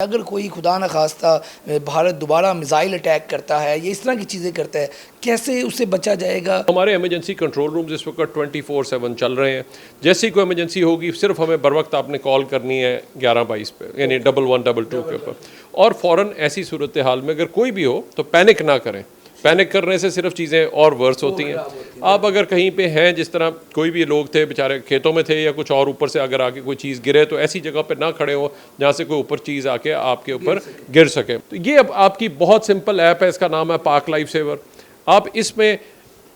अगर कोई खुदा न खास्ता भारत दोबारा मिसाइल अटैक करता है या इस तरह की चीज़ें करता है, कैसे उससे बचा जाएगा? हमारे इमरजेंसी कंट्रोल रूम इस वक्त 24/7 चल रहे हैं। जैसी कोई इमरजेंसी होगी सिर्फ हमें बर वक्त आपने कॉल करनी है 1122 पे, यानी 1122 के ऊपर, और फ़ौरन ऐसी सूरत हाल में अगर कोई भी हो तो पैनिक ना करें। पैनिक करने से सिर्फ चीज़ें और वर्स होती हैं। आप अगर कहीं पे हैं, जिस तरह कोई भी लोग थे बेचारे खेतों में थे या कुछ और, ऊपर से अगर आके कोई चीज़ गिरे तो ऐसी जगह पे ना खड़े हो जहाँ से कोई ऊपर चीज़ आके आपके ऊपर गिर सके। तो ये अब आपकी बहुत सिंपल ऐप है, इसका नाम है पाक लाइफ सेवर। आप इसमें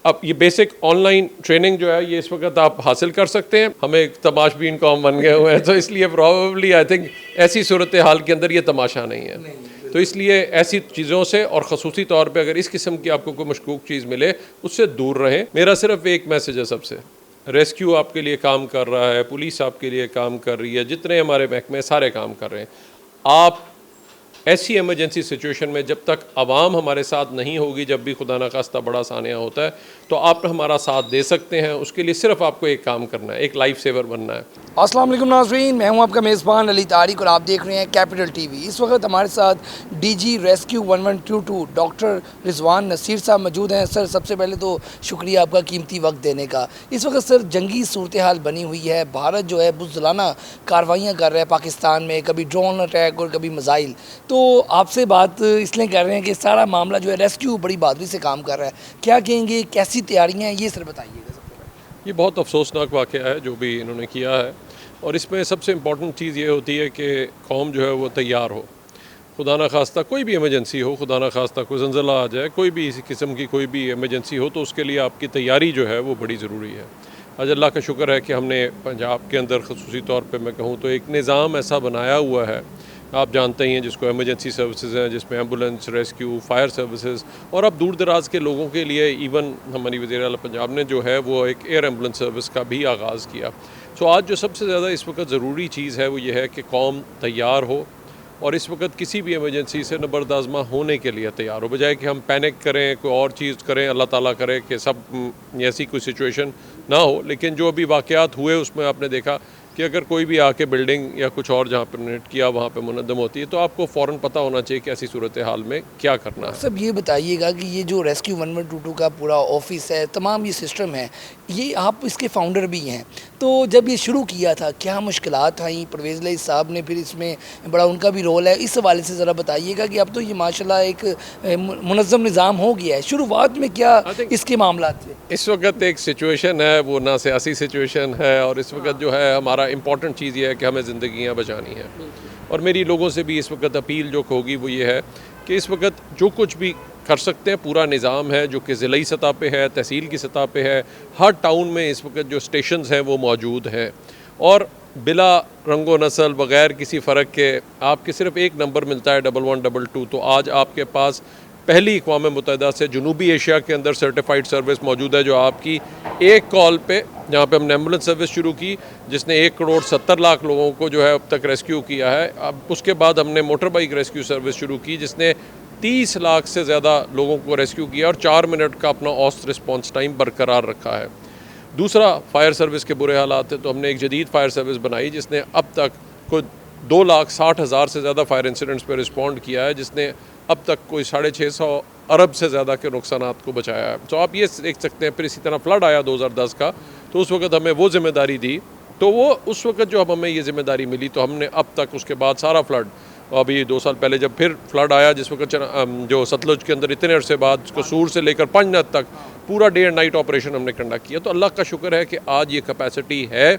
अब ये बेसिक ऑनलाइन ट्रेनिंग जो है ये इस वक्त आप हासिल कर सकते हैं। हम एक तमाशबीन कौम बन गए हुए हैं, तो इसलिए प्रॉबेबली आई थिंक ऐसी सूरत हाल के अंदर ये तमाशा नहीं है। तो इसलिए ऐसी चीज़ों से और ख़ुसूसी तौर पे अगर इस किस्म की आपको कोई मशकूक चीज़ मिले उससे दूर रहें। मेरा सिर्फ एक मैसेज है सबसे, रेस्क्यू आपके लिए काम कर रहा है, पुलिस आपके लिए काम कर रही है, जितने हमारे महकमे सारे काम कर रहे हैं। आप ऐसी इमरजेंसी सिचुएशन में जब तक आवाम हमारे साथ नहीं होगी, जब भी खुदा न खास्ता बड़ा सानिया होता है, तो आप हमारा साथ दे सकते हैं। उसके लिए सिर्फ आपको एक काम करना है, एक लाइफ सेवर बनना है। अस्सलाम वालेकुम नाज़रीन, मैं हूं आपका मेज़बान अली तारिक और आप देख रहे हैं कैपिटल टीवी। इस वक्त हमारे साथ DG rescue 1122 doctor Rizwan Naseer साहब मौजूद हैं। सर, सबसे पहले तो शुक्रिया आपका कीमती वक्त देने का। इस वक्त सर जंगी सूरत हाल बनी हुई है, भारत जो है बुज़दिलाना कार्रवाइयाँ कर रहा है पाकिस्तान में, कभी ड्रोन अटैक और कभी मिसाइल। तो आपसे बात इसलिए कर रहे हैं कि सारा मामला जो है रेस्क्यू बड़ी बहादुरी से काम कर रहा है। क्या कहेंगे, कैसी तैयारियाँ हैं, ये सर बताइएगा। ये बहुत अफसोसनाक वाक़या है जो भी इन्होंने किया है, और इसमें सबसे इम्पॉर्टेंट चीज़ ये होती है कि कौम जो है वो तैयार हो। खुदा न खास्ता कोई भी इमरजेंसी हो, खुदा न खास्ता कोई ज़लज़ला आ जाए, कोई भी इसी किस्म की कोई भी इमरजेंसी हो, तो उसके लिए आपकी तैयारी जो है वो बड़ी ज़रूरी है। आज अल्लाह का शुक्र है कि हमने पंजाब के अंदर ख़ुसूसी तौर पर मैं कहूँ तो एक निज़ाम ऐसा बनाया हुआ है, आप जानते ही हैं, जिसको इमरजेंसी सर्विसेज हैं, जिसमें एम्बुलेंस, रेस्क्यू, फायर सर्विसेज, और अब दूर दराज के लोगों के लिए इवन हमारी वज़ीर आला पंजाब ने जो है वो एक एयर एम्बुलेंस सर्विस का भी आगाज़ किया। सो आज जो सबसे ज़्यादा इस वक्त ज़रूरी चीज़ है वो ये है कि कौम तैयार हो और इस वक्त किसी भी इमरजेंसी से नबरदाज़मा होने के लिए तैयार हो, बजाय कि हम पैनिक करें, कोई और चीज़ करें। अल्लाह ताला करे कि सब ऐसी कोई सिचुएशन ना हो, लेकिन जो अभी वाक़यात हुए उसमें आपने देखा कि अगर कोई भी आके बिल्डिंग या कुछ और जहाँ पर नेट किया वहाँ पे मुनद्दम होती है, तो आपको फ़ौरन पता होना चाहिए कि ऐसी सूरत हाल में क्या करना है। सब ये बताइएगा कि ये जो रेस्क्यू 1122 का पूरा ऑफिस है, तमाम ये सिस्टम है, ये आप इसके फाउंडर भी हैं, तो जब ये शुरू किया था क्या मुश्किलात आई? परवेज़ इलाही साहब ने फिर इसमें बड़ा उनका भी रोल है, इस हवाले से ज़रा बताइएगा कि अब तो ये माशाल्लाह एक मुनज़्ज़म निज़ाम हो गया है। शुरुआत में क्या इसके मामलात थे? इस वक्त एक सिचुएशन है, वो ना सियासी सिचुएशन है, और इस वक्त जो है हमारा इम्पॉर्टेंट चीज़ ये है कि हमें ज़िंदगियाँ बचानी है। और मेरी लोगों से भी इस वक्त अपील जो होगी वो ये है कि इस वक्त जो कुछ भी कर सकते हैं, पूरा निज़ाम है जो कि ज़िलाई सतह पे है, तहसील की सतह पे है, हर टाउन में इस वक्त जो स्टेशंस हैं वो मौजूद हैं, और बिला रंगो नस्ल बग़ैर किसी फ़र्क के आपके सिर्फ एक नंबर मिलता है 1122। तो आज आपके पास पहली अक़वाम मुत्तहिदा से जनूबी एशिया के अंदर सर्टिफाइड सर्विस मौजूद है, जो आपकी एक कॉल पे, जहाँ पे हमने एम्बुलेंस सर्विस शुरू की जिसने 1,70,00,000 लोगों को जो है अब तक रेस्क्यू किया है। अब उसके बाद हमने मोटर बाइक रेस्क्यू सर्विस शुरू की जिसने 30 लाख से ज़्यादा लोगों को रेस्क्यू किया और 4 मिनट का अपना औसत रिस्पॉन्स टाइम बरकरार रखा है। दूसरा, फायर सर्विस के बुरे हालात हैं, तो हमने एक जदीद फायर सर्विस बनाई जिसने अब तक कोई 2,60,000 से ज़्यादा फायर इंसिडेंट्स पर रिस्पॉन्ड किया है, जिसने अब तक कोई 650 अरब से ज़्यादा के नुकसानात को बचाया है। तो आप ये देख सकते हैं। फिर इसी तरह फ्लड आया 2010 का, तो उस वक्त हमें वो जिम्मेदारी दी, तो वो उस वक्त जो अब हमें ये जिम्मेदारी मिली, तो हमने अब तक उसके बाद सारा फ्लड, अभी 2 साल पहले जब फिर फ्लड आया जिस वक्त जो सतलुज के अंदर इतने अरसे बाद कसूर से लेकर पंजनद तक पूरा डे एंड नाइट ऑपरेशन हमने कंडक्ट किया। तो अल्लाह का शुक्र है कि आज ये कैपेसिटी है,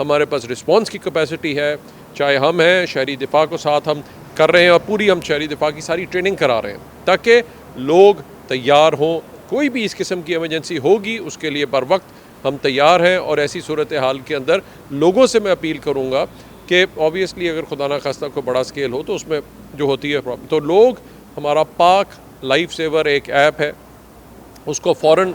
हमारे पास रिस्पॉन्स की कैपेसिटी है। चाहे हम हैं, शहरी दिफा को साथ हम कर रहे हैं, और पूरी हम शहरी दिफा की सारी ट्रेनिंग करा रहे हैं ताकि लोग तैयार हों। कोई भी इस किस्म की इमरजेंसी होगी उसके लिए बर वक्त हम तैयार हैं। और ऐसी सूरत हाल के अंदर लोगों से मैं अपील करूँगा कि ऑब्वियसली अगर खुदा ना खास्ता कोई बड़ा स्केल हो तो उसमें जो होती है प्रॉब्लम, तो लोग हमारा पाक लाइफ सेवर एक ऐप है, उसको फ़ौरन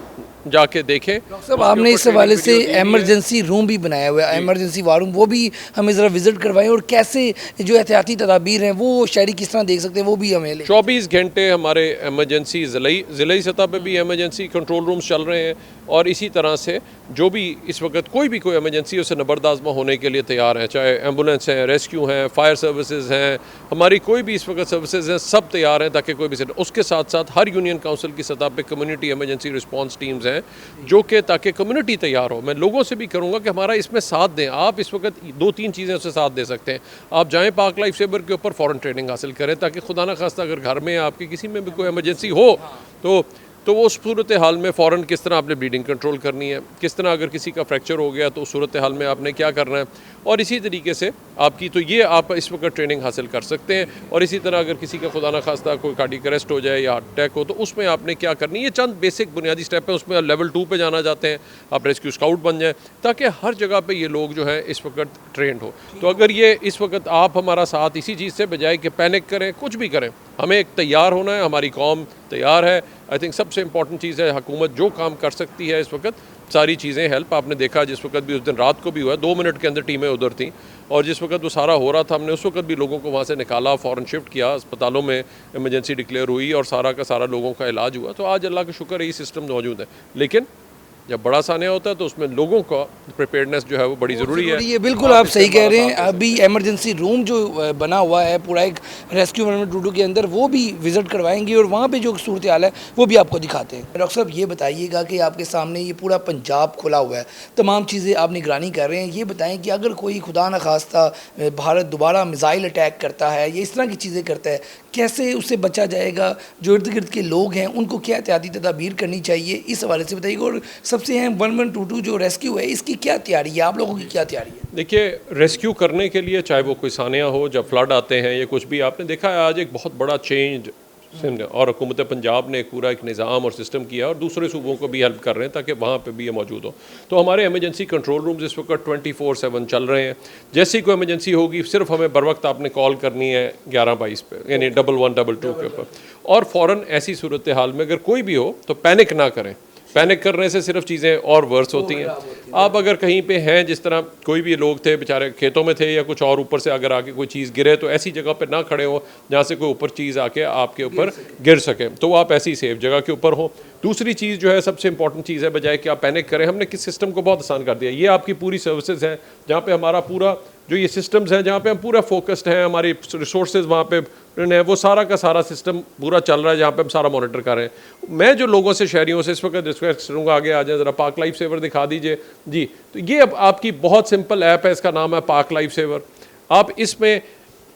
जाके देखें। सब आपने इस हवाले से एमरजेंसी रूम भी बनाया हुआ है, एमरजेंसी वार रूम, वो भी हमें ज़रा विजिट करवाएं और कैसे जो एहतियाती तदाबीर हैं वो शहरी किस तरह देख सकते हैं वो भी हमें ले। 24 घंटे हमारे एमरजेंसी ज़िलाई सतह पे भी एमरजेंसी कंट्रोल रूम्स चल रहे हैं और इसी तरह से जो भी इस वक्त कोई एमरजेंसी उसे नबरदाज़मा होने के लिए तैयार हैं, चाहे एम्बुलेंस हैं, रेस्क्यू हैं, फायर सर्विसेज हैं, हमारी कोई भी इस वक्त सर्विसेज हैं, सब तैयार हैं ताकि कोई भी उसके साथ साथ हर यूनियन काउंसिल की सतह पे कम्युनिटी एमरजेंसी रिस्पांस टीम्स हैं जो कि ताकि कम्युनिटी तैयार हो। मैं लोगों से भी करूँगा कि हमारा इसमें साथ दें। आप इस वक्त 2-3 चीज़ें उससे साथ दे सकते हैं। आप जाएँ पाक लाइफ सेवर के ऊपर फ़ौरन ट्रेनिंग हासिल करें ताकि खुदा न खास्ता अगर घर में आपके किसी में भी कोई एमरजेंसी हो तो वो उस सूरत हाल में फ़ौरन किस तरह आपने ब्लीडिंग कंट्रोल करनी है, किस तरह अगर किसी का फ्रैक्चर हो गया तो उस सूरत हाल में आपने क्या करना है, और इसी तरीके से आपकी तो ये आप इस वक्त ट्रेनिंग हासिल कर सकते हैं। और इसी तरह अगर किसी का खुदा न खास्ता कोई कार्डियक अरेस्ट हो जाए या हार्ट अटैक हो तो उसमें आपने क्या करनी है, ये चंद बेसिक बुनियादी स्टेप है। उसमें लेवल 2 पे जाना चाहते हैं, आप रेस्क्यू स्काउट बन जाएँ ताकि हर जगह पर ये लोग जो हैं इस वक्त ट्रेंड हो। तो अगर ये इस वक्त आप हमारा साथ इसी चीज़ से बजाय कि पैनिक करें, कुछ भी करें, हमें एक तैयार होना है, हमारी कौम तैयार है। आई थिंक सबसे इंपॉर्टेंट चीज़ है हुकूमत जो काम कर सकती है इस वक्त, सारी चीज़ें हेल्प। आपने देखा जिस वक्त भी उस दिन रात को भी हुआ, 2 मिनट के अंदर टीमें उधर थीं और जिस वक्त वो सारा हो रहा था हमने उस वक्त भी लोगों को वहाँ से निकाला, फ़ौरन शिफ्ट किया, अस्पतालों में इमरजेंसी डिक्लेयर हुई और सारा का सारा लोगों का इलाज हुआ। तो आज अल्लाह का शुक्र है ये सिस्टम मौजूद है। लेकिन जब बड़ा सानिया होता है तो उसमें लोगों का प्रिपेयरनेस जो है वो बड़ी ज़रूरी है। ये बिल्कुल आप सही कह रहे हैं। अभी एमरजेंसी रूम जो बना हुआ है पूरा एक रेस्क्यू 112 के अंदर, वो भी विज़िट करवाएंगे और वहाँ पे जो सूरत हाल है वो भी आपको दिखाते हैं। डॉक्टर साहब ये बताइएगा कि आपके सामने ये पूरा पंजाब खुला हुआ है, तमाम चीज़ें आप निगरानी कर रहे हैं, ये बताएँ कि अगर कोई खुदा न खास्ता भारत दोबारा मिसाइल अटैक करता है या इस तरह की चीज़ें करता है, कैसे उससे बचा जाएगा? जो इर्द गिर्द के लोग हैं उनको क्या एहतियाती तदाबीर करनी चाहिए, इस हवाले से बताइएगा। और सबसे अहम 1122 जो रेस्क्यू है इसकी क्या तैयारी है, आप लोगों की क्या तैयारी है? देखिए, रेस्क्यू करने के लिए चाहे वो कोई सानिया हो, जब फ्लड आते हैं या कुछ भी, आपने देखा है आज एक बहुत बड़ा चेंज और हुकूमत पंजाब ने पूरा एक निज़ाम और सिस्टम किया और दूसरे सूबों को भी हेल्प कर रहे हैं ताकि वहाँ पे भी ये मौजूद हो। तो हमारे एमरजेंसी कंट्रोल रूम्स इस वक्त 24/7 चल रहे हैं। जैसी कोई एमरजेंसी होगी सिर्फ हमें बर वक्त आपने कॉल करनी है 1122 पे, यानी 1122 के ऊपर, और फ़ौरन ऐसी सूरत हाल में अगर कोई भी हो तो पैनिक ना करें। पैनिक करने से सिर्फ चीज़ें और वर्स होती हैं। आप अगर कहीं पे हैं, जिस तरह कोई भी लोग थे बेचारे खेतों में थे या कुछ और, ऊपर से अगर आके कोई चीज़ गिरे तो ऐसी जगह पे ना खड़े हो जहाँ से कोई ऊपर चीज़ आके आपके ऊपर गिर सके, तो आप ऐसी सेफ जगह के ऊपर हो। दूसरी चीज़ जो है सबसे इंपॉर्टेंट चीज़ है, बजाय कि आप पैनिक करें, हमने किस सिस्टम को बहुत आसान कर दिया। ये आपकी पूरी सर्विसेज हैं जहाँ पे हमारा पूरा जो ये सिस्टम्स हैं जहाँ पे हम पूरा फोकस्ड हैं, हमारी रिसोर्सेज वहाँ पे है, वो सारा का सारा सिस्टम पूरा चल रहा है जहाँ पे हम सारा मॉनिटर कर रहे हैं। मैं जो लोगों से, शहरियों से इस वक्त रिक्वेस्ट करूँगा, आगे आ जाए ज़रा, पाक लाइफ सेवर दिखा दीजिए जी। तो ये अब आपकी बहुत सिंपल ऐप है, इसका नाम है पाक लाइफ सेवर। आप इसमें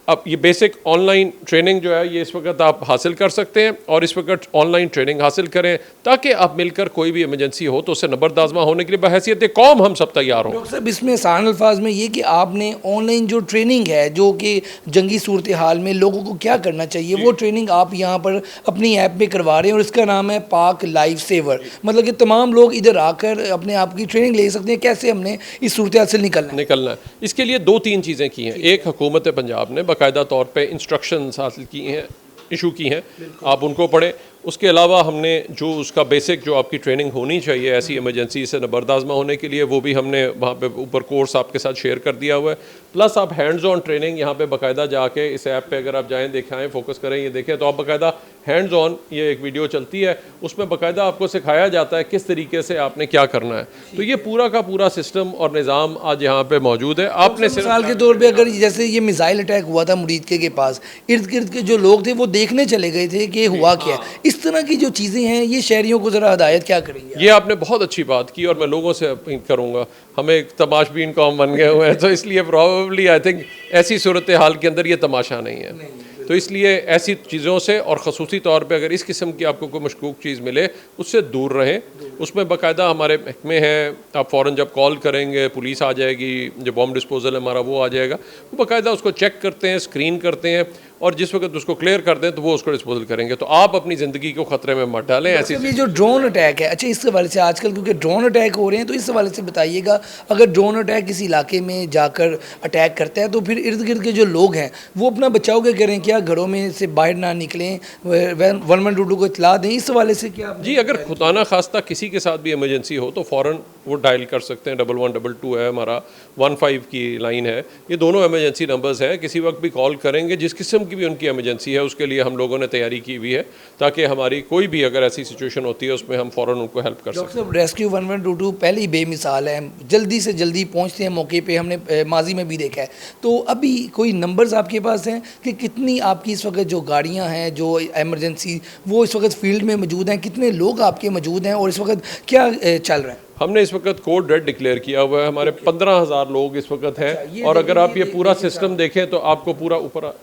अब ये बेसिक ऑनलाइन ट्रेनिंग जो है ये इस वक्त आप हासिल कर सकते हैं और इस वक्त ऑनलाइन ट्रेनिंग हासिल करें ताकि आप मिलकर कोई भी इमरजेंसी हो तो उससे नबरदाज़मा होने के लिए बहैसियत कौम हम सब तैयार हों। डॉक्टर साहब इसमें आसान अल्फाज में ये कि आपने ऑनलाइन जो ट्रेनिंग है जो कि जंगी सूरत हाल में लोगों को क्या करना चाहिए, वो ट्रेनिंग आप यहाँ पर अपनी ऐप में करवा रहे हैं और इसका नाम है पाक लाइफ सेवर। मतलब कि तमाम लोग इधर आकर अपने आप की ट्रेनिंग ले सकते हैं कैसे हमने इस सूरत हाल से निकलना है। इसके लिए 2-3 चीज़ें की हैं। एक, हुकूमत पंजाब ने बाकायदा तौर पे इंस्ट्रक्शंस हासिल की हैं, इशू की हैं, आप उनको पढ़ें। उसके अलावा हमने जो उसका बेसिक जो आपकी ट्रेनिंग होनी चाहिए ऐसी इमरजेंसी से नबरदाज़मा होने के लिए, वो भी हमने वहाँ पे ऊपर कोर्स आपके साथ शेयर कर दिया हुआ है। प्लस आप हैंड्स ऑन ट्रेनिंग यहाँ पे बाकायदा जाके इस ऐप पे अगर आप जाएँ, दिखाएँ, फोकस करें, ये देखें तो आप बाकायदा हैंड्स ऑन, ये एक वीडियो चलती है उसमें बाकायदा आपको सिखाया जाता है किस तरीके से आपने क्या करना है। तो ये पूरा का पूरा सिस्टम और निज़ाम आज यहाँ पे मौजूद है। आपने मिसाल के तौर पे अगर जैसे ये मिसाइल अटैक हुआ था मुरीद के पास, इर्द गिर्द के जो लोग थे वो देखने चले गए थे कि हुआ क्या, इस तरह की जो चीज़ें हैं ये शहरियों को ज़रा हदायत क्या करेंगे? ये आपने बहुत अच्छी बात की और मैं लोगों से अपील करूँगा, हमें एक तमाशबीन कौम बन गए हुए हैं तो इसलिए प्रॉबेबली आई थिंक ऐसी सूरत हाल के अंदर ये तमाशा नहीं है। तो इसलिए ऐसी चीज़ों से और ख़ुसूसी तौर पे अगर इस किस्म की आपको कोई मशकूक चीज़ मिले उससे दूर रहें। उसमें बाकायदा हमारे महकमे हैं, आप फ़ौरन जब कॉल करेंगे पुलिस आ जाएगी, जो बॉम्ब डिस्पोजल हमारा वो आ जाएगा, वो बाकायदा उसको चेक करते हैं, स्क्रीन करते हैं। और जिस वक्त उसको क्लियर कर दें तो वो उसको डिस्पोजल करेंगे। तो आप अपनी ज़िंदगी को ख़तरे में मत डालें। ऐसी ये जो ड्रोन अटैक है, अच्छा इस हवाले से आजकल क्योंकि ड्रोन अटैक हो रहे हैं, तो इस हवाले से बताइएगा, अगर ड्रोन अटैक किसी इलाके में जाकर अटैक करता है तो फिर इर्द गिर्द के जो लोग हैं वो अपना बचाव क्या करें, क्या घरों में से बाहर ना निकलें, 1122 को इतला दें, इस हवाले से क्या? जी, अगर खुदा ना खास्ता किसी के साथ भी इमरजेंसी हो तो फ़ौरन वो डायल कर सकते हैं। 1122 है हमारा, 15 की लाइन है, ये दोनों इमरजेंसी नंबर्स हैं। किसी वक्त भी कॉल करेंगे, जिस किस्म की भी उनकी इमरजेंसी है उसके लिए हम लोगों ने तैयारी की हुई है, ताकि हमारी कोई भी अगर ऐसी सिचुएशन होती है उसमें हम फ़ौरन उनको हेल्प कर डॉक्टर सकें। साहब, रेस्क्यू 1122 पहले ही बेमिसाल है, जल्दी से जल्दी पहुंचते हैं मौके पे, हमने माजी में भी देखा है। तो अभी कोई नंबर्स आपके पास हैं कि कितनी आपकी इस वक्त जो गाड़ियां हैं जो इमरजेंसी वो इस वक्त फील्ड में मौजूद हैं, कितने लोग आपके मौजूद हैं और इस वक्त क्या चल रहा है? हमने इस वक्त कोड रेड डिक्लेयर किया हुआ है, हमारे 15,000 लोग इस वक्त हैं। और अगर आप ये पूरा सिस्टम देखें तो आपको पूरा ऊपर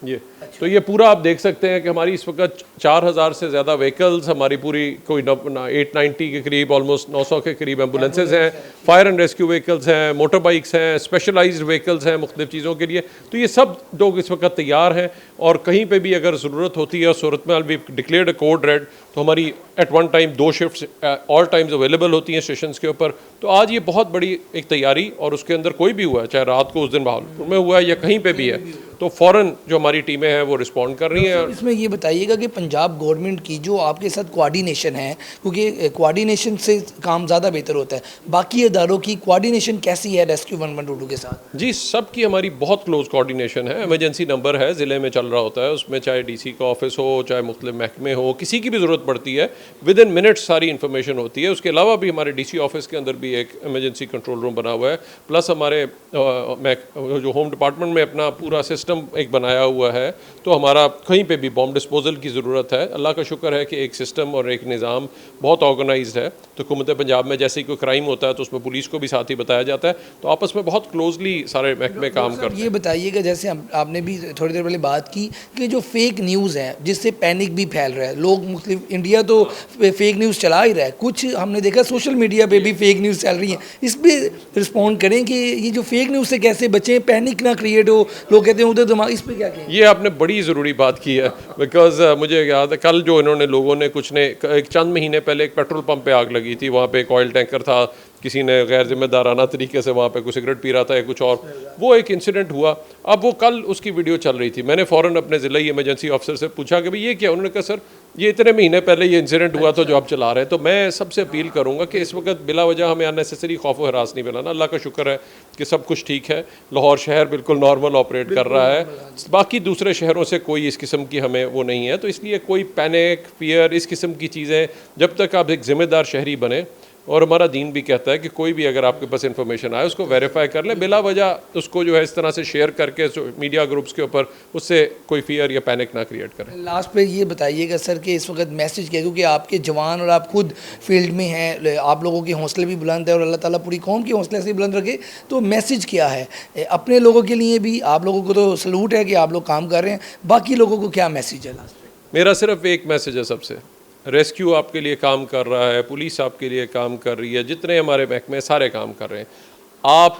ये तो ये पूरा आप देख सकते हैं कि हमारी इस वक्त 4,000 से ज़्यादा व्हीकल्स, हमारी पूरी कोई 890 के करीब, ऑलमोस्ट 900 के करीब एम्बुलेंसेज हैं, फायर एंड रेस्क्यू व्हीकल्स हैं, मोटर बाइक्स हैं, स्पेशलाइज्ड व्हीकल्स हैं मुख्तलिफ चीज़ों के लिए। तो ये सब लोग इस वक्त तैयार हैं और कहीं पे भी अगर ज़रूरत होती है और सूरत में we declared a code red तो हमारी at one time 2 shifts all times available होती हैं स्टेशन के ऊपर। तो आज ये बहुत बड़ी एक तैयारी, और उसके अंदर कोई भी हुआ है, चाहे रात को उस दिन बहावलपुर में हुआ है या कहीं पे भी है, तो फ़ौरन जो हमारी टीमें हैं वो रिस्पॉन्ड कर रही हैं। इसमें ये बताइएगा कि पंजाब गवर्नमेंट की जो आपके साथ कोऑर्डिनेशन है, क्योंकि कोऑर्डिनेशन से काम ज़्यादा बेहतर होता है, बाकी इदारों की कोऑर्डिनेशन कैसी है रेस्क्यू 1122 के साथ? जी, सबकी हमारी बहुत क्लोज कोऑर्डिनेशन है। इमरजेंसी नंबर है, ज़िले में चल रहा होता है, उसमें चाहे डीसी का ऑफिस हो, चाहे मुख्तलिफ महकमे हो, किसी की भी ज़रूरत पड़ती है, विद इन मिनट्स सारी इन्फॉर्मेशन होती है। उसके अलावा भी हमारे डीसी ऑफिस के अंदर भी एक इमरजेंसी कंट्रोल रूम बना हुआ है, प्लस हमारे जो होम डिपार्टमेंट में अपना पूरा सिस्टम एक बनाया हुआ है। तो हमारा कहीं पे भी बॉम्ब डिस्पोजल की ज़रूरत है, अल्लाह का शुक्र है कि एक सिस्टम और एक निज़ाम बहुत ऑर्गेनाइज्ड है। तो हुकूमत पंजाब में जैसे ही कोई क्राइम होता है तो उसमें पुलिस को भी साथ ही बताया जाता है, तो आपस में बहुत क्लोजली सारे महकमे काम करते हैं। ये बताइएगा, जैसे आपने भी थोड़ी देर पहले बात की कि जो फेक न्यूज़ है जिससे पैनिक भी फैल रहा है, लोग मुख्तलिफ, इंडिया तो फेक न्यूज़ चला ही रहा है, कुछ हमने देखा सोशल मीडिया पे भी फेक न्यूज़ चल रही है, इस पर रिस्पॉन्ड करें कि ये जो फेक न्यूज़ से कैसे बचें, पैनिक ना क्रिएट हो, लोग कहते हैं उधर दिमाग, इस पर क्या कहें? ये आपने बड़ी ज़रूरी बात की है, बिकॉज मुझे याद है कल जो इन्होंने लोगों ने कुछ ने एक चंद महीने पहले एक पेट्रोल पंप पे आग लगी थी, वहाँ पे एक ऑयल टैंकर था, किसी ने गैर जिम्मेदाराना तरीके से वहाँ पे कोई सिगरेट पी रहा था या कुछ और, वो एक इंसिडेंट हुआ। अब वो कल उसकी वीडियो चल रही थी, मैंने फ़ौरन अपने ज़िला इमरजेंसी ऑफिसर से पूछा कि भाई ये क्या? उन्होंने कहा सर ये इतने महीने पहले ये इंसिडेंट हुआ, तो जो आप चला रहे हैं। तो मैं सबसे अपील करूँगा कि इस वक्त बिला वजह हमें अननेसेसरी खौफ व हरास नहीं फैलाना। अल्लाह का शुक्र है कि सब कुछ ठीक है, लाहौर शहर बिल्कुल नॉर्मल ऑपरेट कर रहा है, बाकी दूसरे शहरों से कोई इस किस्म की हमें वो नहीं है। तो इसलिए कोई पैनिक, फियर, इस किस्म की चीज़ें, जब तक आप एक ज़िम्मेदार शहरी बने, और हमारा दीन भी कहता है कि कोई भी अगर आपके पास इन्फॉर्मेशन आए उसको वेरीफाई कर ले, बिला वजह उसको जो है इस तरह से शेयर करके मीडिया ग्रुप्स के ऊपर उससे कोई फियर या पैनिक ना क्रिएट करें। लास्ट पे ये बताइएगा सर कि इस वक्त मैसेज क्या, क्योंकि आपके जवान और आप खुद फील्ड में हैं, आप लोगों के हौसले भी बुलंद है और अल्लाह ताला पूरी कौम के हौसले से बुलंद रखे, तो मैसेज क्या है अपने लोगों के लिए भी? आप लोगों को तो सलूट है कि आप लोग काम कर रहे हैं, बाकी लोगों को क्या मैसेज है लास्ट पे? मेरा सिर्फ एक मैसेज है सबसे, रेस्क्यू आपके लिए काम कर रहा है, पुलिस आपके लिए काम कर रही है, जितने हमारे महकमे सारे काम कर रहे हैं। आप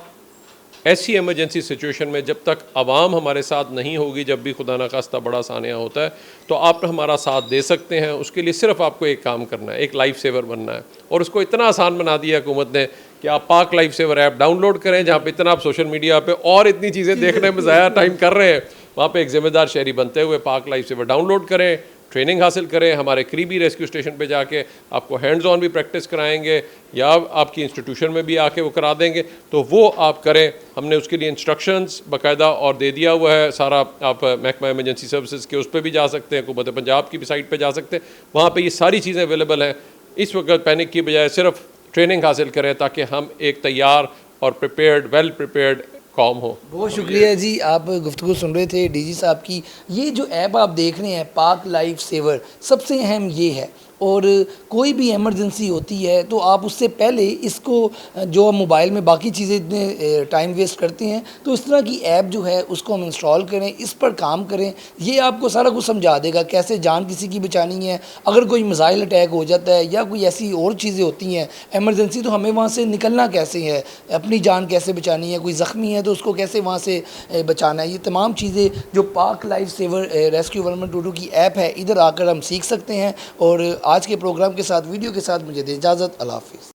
ऐसी इमरजेंसी सिचुएशन में जब तक आवाम हमारे साथ नहीं होगी, जब भी खुदा न खास्ता बड़ा सानिया होता है, तो आप हमारा साथ दे सकते हैं। उसके लिए सिर्फ आपको एक काम करना है, एक लाइफ सेवर बनना है, और उसको इतना आसान बना दिया हुकूमत ने कि आप पाक लाइफ सेवर ऐप डाउनलोड करें, जहाँ पे इतना आप सोशल मीडिया पे और इतनी चीज़ें देखने में ज़ाया टाइम कर रहे हैं, वहाँ पे एक ज़िम्मेदार शहरी बनते हुए पाक लाइफ सेवर डाउनलोड करें, ट्रेनिंग हासिल करें, हमारे करीबी रेस्क्यू स्टेशन पे जाके आपको हैंड्स ऑन भी प्रैक्टिस कराएंगे या आपकी इंस्टीट्यूशन में भी आके वो करा देंगे, तो वो आप करें। हमने उसके लिए इंस्ट्रक्शंस बाकायदा और दे दिया हुआ है सारा। आप महकमा इमरजेंसी सर्विसेज के उस पर भी जा सकते हैं, हुकूमत पंजाब की भी साइट पे जा सकते हैं, वहाँ पे ये सारी चीज़ें अवेलेबल हैं। इस वक्त पैनिक की बजाय सिर्फ ट्रेनिंग हासिल करें ताकि हम एक तैयार और प्रिपेयर्ड, वेल प्रिपेयर्ड कौम हो। बहुत शुक्रिया जी, आप गुफ्तगू सुन रहे थे डीजी साहब की। ये जो ऐप आप देख रहे हैं पाक लाइफ सेवर, सबसे अहम ये है और कोई भी इमरजेंसी होती है तो आप उससे पहले इसको जो हम मोबाइल में बाकी चीज़ें इतने टाइम वेस्ट करते हैं, तो इस तरह की ऐप जो है उसको हम इंस्टॉल करें, इस पर काम करें। ये आपको सारा कुछ समझा देगा कैसे जान किसी की बचानी है, अगर कोई मिसाइल अटैक हो जाता है या कोई ऐसी और चीज़ें होती हैं इमरजेंसी, तो हमें वहाँ से निकलना कैसे है, अपनी जान कैसे बचानी है, कोई ज़ख्मी है तो उसको कैसे वहाँ से बचाना है। ये तमाम चीज़ें जो पाक लाइफ सेवर रेस्क्यू 1122 की ऐप है, इधर आकर हम सीख सकते हैं। और आज के प्रोग्राम के साथ, वीडियो के साथ मुझे दे इजाज़त। अल्लाह हाफ़िज़।